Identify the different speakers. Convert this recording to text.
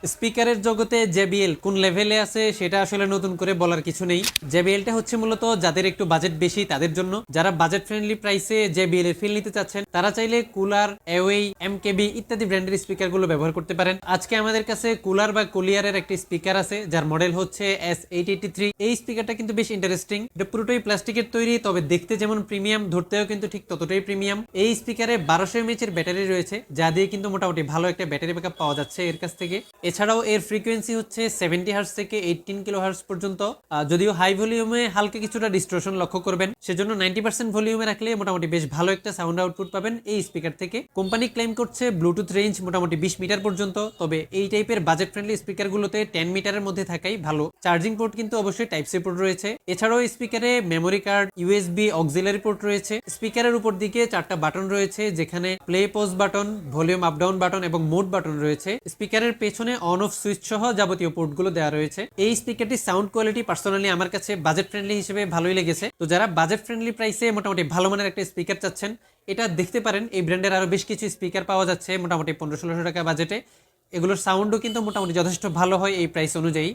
Speaker 1: স্পিকারের জগতে জেবিএল কোন লেভেলে আছে সেটা আসলে নতুন করে বলার কিছু নেই। জেবিএলটা হচ্ছে মূলত যাদের একটু বাজেট বেশি তাদের জন্য, যারা বাজেট ফ্রেন্ডলি প্রাইসে জেবিএল এর ফিল নিতে চাচ্ছেন তারা চাইলে কুলার, অ্যাওয়ে, এমকেবি ইত্যাদি ব্র্যান্ডের স্পিকারগুলো ব্যবহার করতে পারেন। আজকে আমাদের কাছে কুলার বা কুলিয়ারের একটি স্পিকার আছে যার মডেল হচ্ছে S883। এই স্পিকারটা কিন্তু বেশ ইন্টারেস্টিং। এটা পুরোটাই প্লাস্টিকের তৈরি, তবে দেখতে যেমন প্রিমিয়াম, ধরতেও কিন্তু ঠিক ততটাই প্রিমিয়াম। এই স্পিকারে 1200 mAh এর ব্যাটারি রয়েছে, যা দিয়ে কিন্তু মোটামুটি ভালো একটা ব্যাটারি ব্যাকআপ পাওয়া যাচ্ছে এর কাছ থেকে। এছাড়াও এর ফ্রিকোয়েন্সি হচ্ছে 70 হার্টজ থেকে 18 কিলো হার্টজ পর্যন্ত। যদিও হাই ভলিউমে হালকা কিছুটা ডিস্টরশন লক্ষ্য করবেন, সেজন্য 90% ভলিউমে রাখলে মোটামুটি বেশ ভালো একটা সাউন্ড আউটপুট পাবেন এই স্পিকার থেকে। কোম্পানি ক্লেম করছে ব্লুটুথ রেঞ্জ মোটামুটি 20 মিটার পর্যন্ত, তবে এই টাইপের বাজেট ফ্রেন্ডলি স্পিকারগুলোতে 10 মিটারের মধ্যে থাকাই ভালো। চার্জিং পোর্ট কিন্তু অবশ্যই টাইপ সি পোর্ট রয়েছে। এছাড়াও স্পিকারে memory card, USB, auxiliary port রয়েছে। স্পিকারের উপর দিকে 4টা বাটন রয়েছে, যেখানে play pause button, volume up down button এবং মোড বাটন রয়েছে। স্পিকারের পেছনে অন অফ সুইচ সহ যাবতীয় পোর্টগুলো দেওয়া রয়েছে। এই স্পিকারটির সাউন্ড কোয়ালিটি পার্সোনালি আমার কাছে বাজেট ফ্রেন্ডলি হিসেবে ভালোই লেগেছে। তো যারা বাজেট ফ্রেন্ডলি প্রাইসে মোটামুটি ভালো মানের একটা স্পিকার চাচ্ছেন, এটা দেখতে পারেন। এই ব্র্যান্ডের আরো বেশ কিছু স্পিকার পাওয়া যাচ্ছে মোটামুটি 1500-1600 টাকা বাজেটে। এগুলোর সাউন্ডও কিন্তু মোটামুটি যথেষ্ট ভালো হয় এই প্রাইস অনুযায়ী।